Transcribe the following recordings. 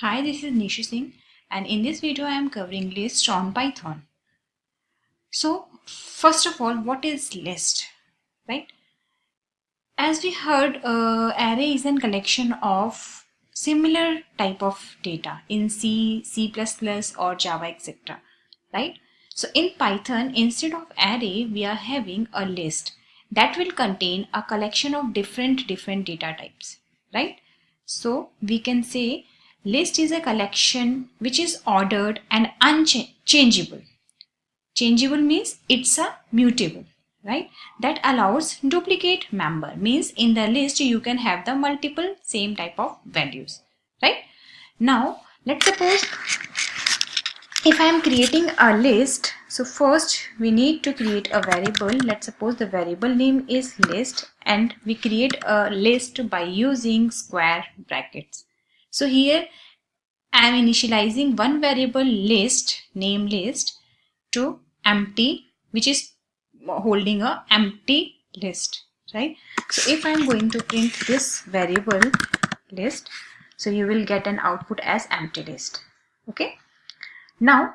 Hi, this is Nishu Singh, and in this video I am covering lists on Python. So, first of all, what is list, right? As we heard, array is a collection of similar type of data in C, C++ or Java, etc. Right? So in Python, instead of array, we are having a list that will contain a collection of different data types, right? So we can say list is a collection which is ordered and unchangeable. Changeable means it's a mutable, right? That allows duplicate member, means in the list you can have the multiple same type of values, right? Now let's suppose if I am creating a list, so first we need to create a variable. Let's suppose the variable name is list and we create a list by using square brackets. So here I am initializing one variable list, name list, to empty, which is holding a empty list, right? So if I am going to print this variable list, so you will get an output as empty list. Okay. Now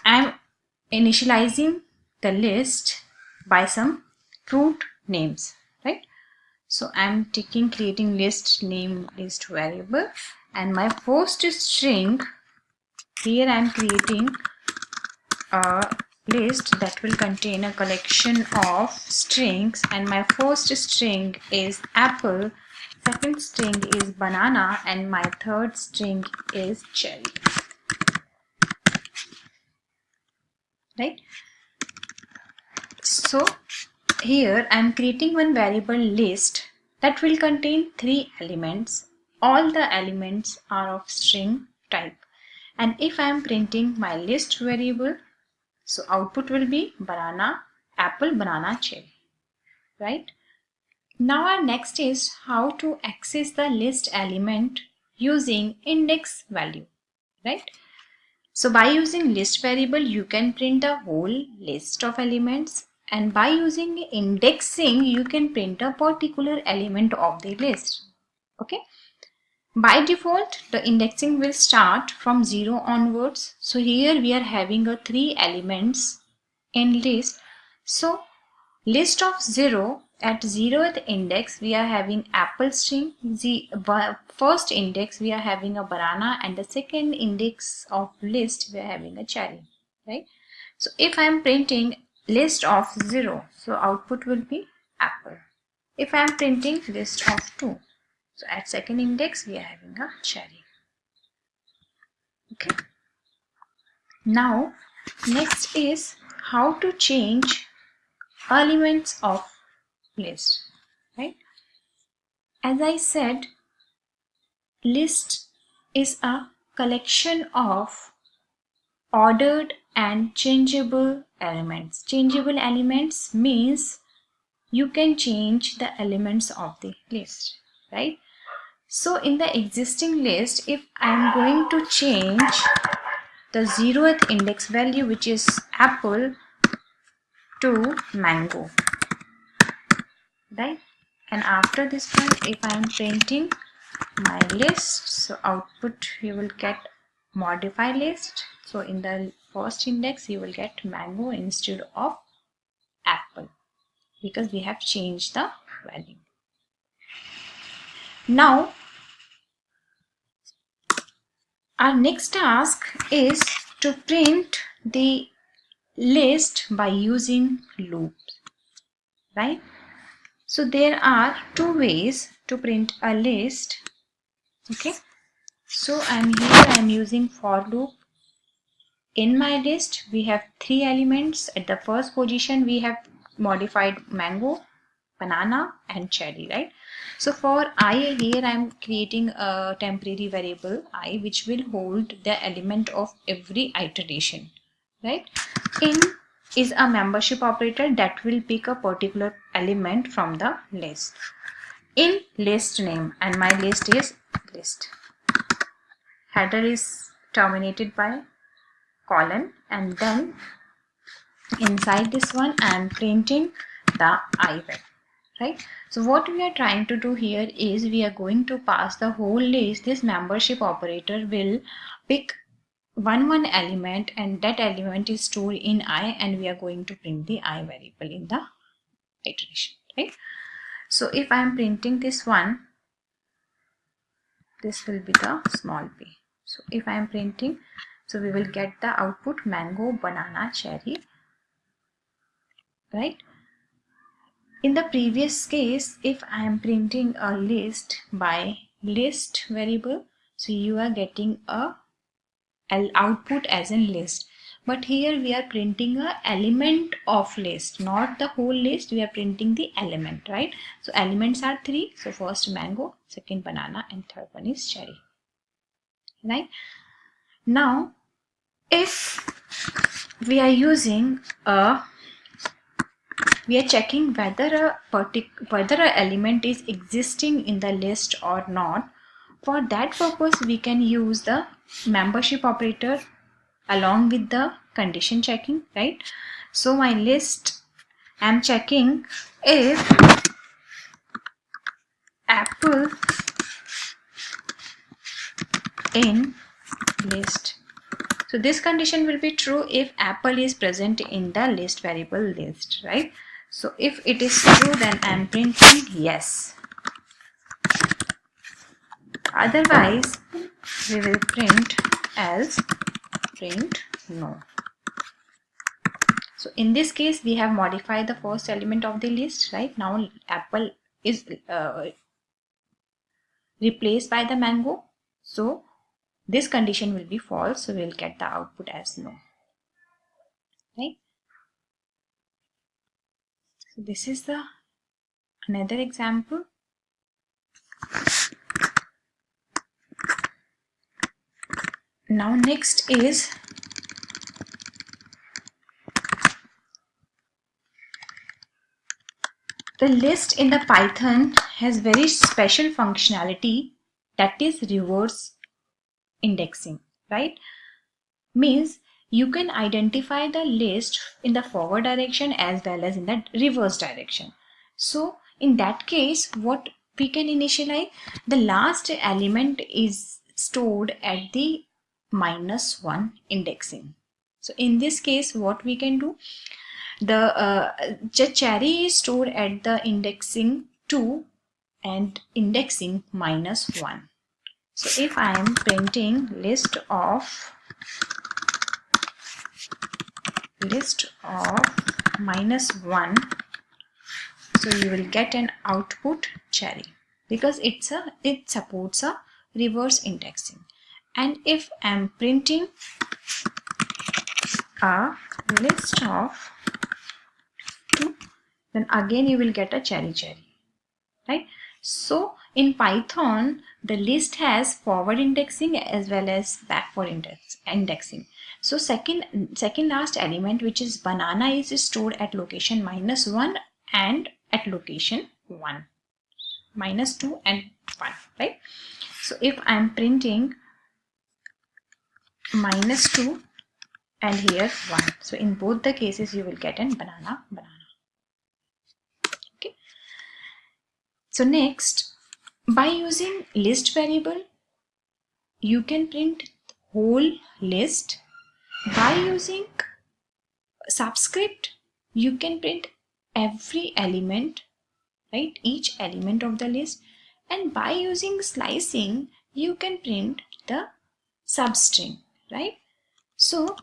I am initializing the list by some fruit names, right? So I'm creating list name list variable, and my first string here I'm creating a list that will contain a collection of strings, and my first string is apple, second string is banana, and my third string is cherry, right? So here I am creating one variable list that will contain 3 elements. All the elements are of string type, and if I am printing my list variable, so output will be banana, apple, banana, cherry, right? Now our next is how to access the list element using index value, right? So by using list variable, you can print the whole list of elements, and by using indexing, you can print a particular element of the list. Okay. By default, the indexing will start from 0 onwards. So here we are having a 3 elements in list. So list of 0, at 0th index we are having apple string, the first index we are having a banana, and the second index of list we are having a cherry, right? So if I am printing list of 0, so output will be apple. If I am printing list of 2, so at second index we are having a cherry. Okay. Now next is how to change elements of list, right? As I said, list is a collection of ordered and changeable elements. Changeable elements means you can change the elements of the list, right? So in the existing list, if I am going to change the 0th index value, which is apple, to mango, right? And after this one, if I am printing my list, so output you will get modify list. So in the first index you will get mango instead of apple, because we have changed the value. Now our next task is to print the list by using loops, right? So there are 2 ways to print a list. Okay, so I'm using for loop. In my list we have 3 elements. At the first position we have modified mango, banana, and cherry, right? So for I, here I am creating a temporary variable I, which will hold the element of every iteration, right? In is a membership operator that will pick a particular element from the list. In list name, and my list is list. Header is terminated by colon, and then inside this one I am printing the I value, right? So what we are trying to do here is we are going to pass the whole list. This membership operator will pick one element, and that element is stored in I, and we are going to print the I variable in the iteration, right? So if I am printing this one, this will be the small p. So if I am printing, so we will get the output mango, banana, cherry, right? In the previous case, if I am printing a list by list variable, so you are getting a output as in list. But here we are printing a element of list, not the whole list. We are printing the element, right? So elements are 3. So first mango, second banana, and third one is cherry, right? Now, if we are using a we are checking whether a element is existing in the list or not. For that purpose, we can use the membership operator along with the condition checking, right? So my list, I'm checking if apple in list. So this condition will be true if apple is present in the list variable list, right? So if it is true, then I am printing yes. Otherwise, we will print else, print no. So in this case, we have modified the first element of the list, right? Now apple is replaced by the mango. So this condition will be false. So we will get the output as no, right? So this is the another example. Now next is the list in the Python has very special functionality, that is reverse indexing, right? Means you can identify the list in the forward direction as well as in the reverse direction. So in that case, what we can initialize, the last element is stored at the -1 indexing. So in this case, what we can do, the cherry is stored at the indexing 2 and indexing -1. So if I am printing list of -1, so you will get an output cherry because it supports a reverse indexing. And if I am printing a list of 2, then again you will get a cherry, right? So in Python, the list has forward indexing as well as backward indexing. So second last element, which is banana, is stored at location -1 and at location 1, -2 and 1, right? So if I am printing -2 and here 1, so in both the cases you will get an banana. Okay. So next, by using list variable, you can print whole list. By using subscript, you can print every element, right? Each element of the list. And by using slicing, you can print the substring, right? So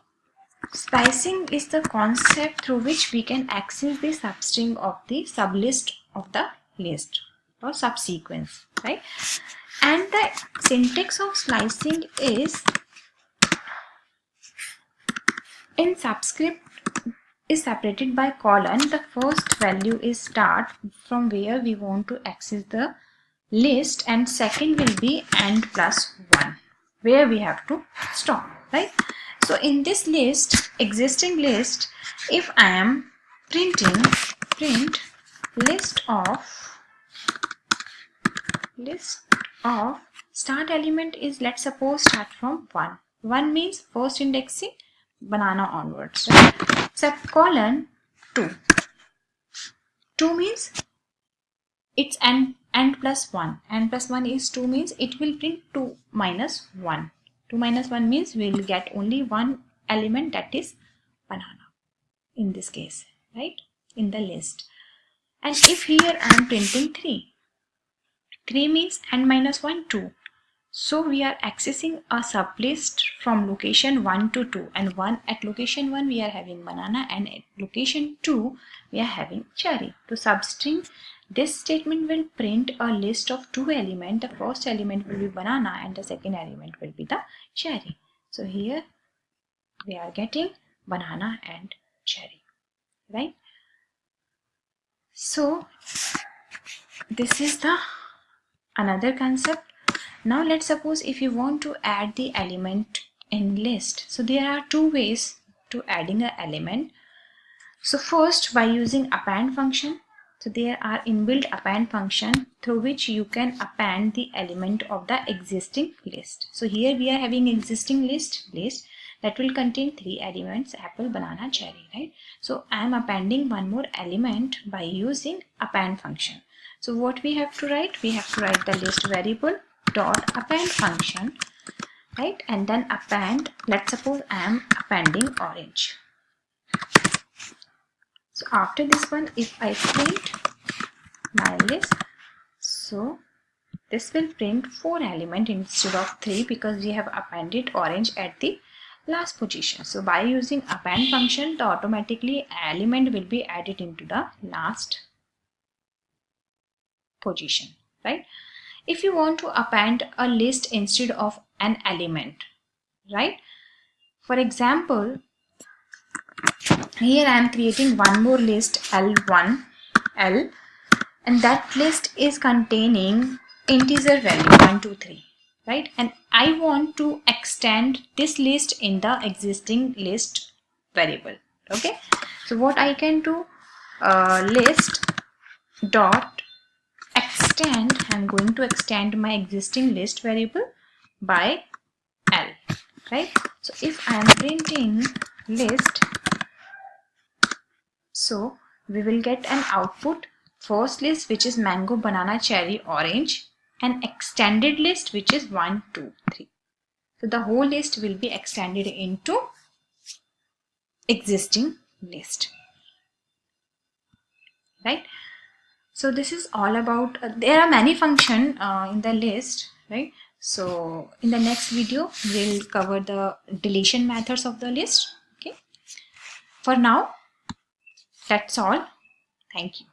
slicing is the concept through which we can access the substring of the sublist of the list or subsequence, right? And the syntax of slicing is, in subscript is separated by colon. The first value is start, from where we want to access the list, and second will be end +1, where we have to stop, right? So in this list, existing list, if I am print list of start element is, let's suppose, start from 1. 1 means first indexing banana onwards, right? Except colon 2. 2 means it's n plus 1. N plus 1 is 2, means it will print 2 minus 1. 2 minus 1 means we will get only one element, that is banana in this case, right, in the list. And if here I am printing 3, 3 means n minus 1, 2. So we are accessing a sublist from location 1 to 2, and at location 1 we are having banana, and at location 2 we are having cherry. To substring, this statement will print a list of 2 elements. The first element will be banana and the second element will be the cherry. So here we are getting banana and cherry, right? So this is the another concept. Now let's suppose if you want to add the element in list. So there are two ways to adding an element. So first, by using append function. So there are inbuilt append function through which you can append the element of the existing list. So here we are having existing list that will contain 3 elements: apple, banana, cherry, right? So I am appending one more element by using append function. So what we have to write? We have to write the list variable dot append function, right? And then append, let's suppose I am appending orange. So after this one, if I print my list, so this will print 4 elements instead of 3 because we have appended orange at the last position. So by using append function, the automatically element will be added into the last position, right? If you want to append a list instead of an element, right? For example, here I am creating one more list L1, L, and that list is containing integer value 1, 2, 3, right? And I want to extend this list in the existing list variable, okay? So what I can do, list dot extend, I'm going to extend my existing list variable by L, right? So if I am printing list, so we will get an output first list which is mango, banana, cherry, orange, and extended list which is 1, 2, 3. So the whole list will be extended into existing list, right? So this is all about, there are many functions in the list, right? So in the next video, we'll cover the deletion methods of the list, okay? For now, that's all. Thank you.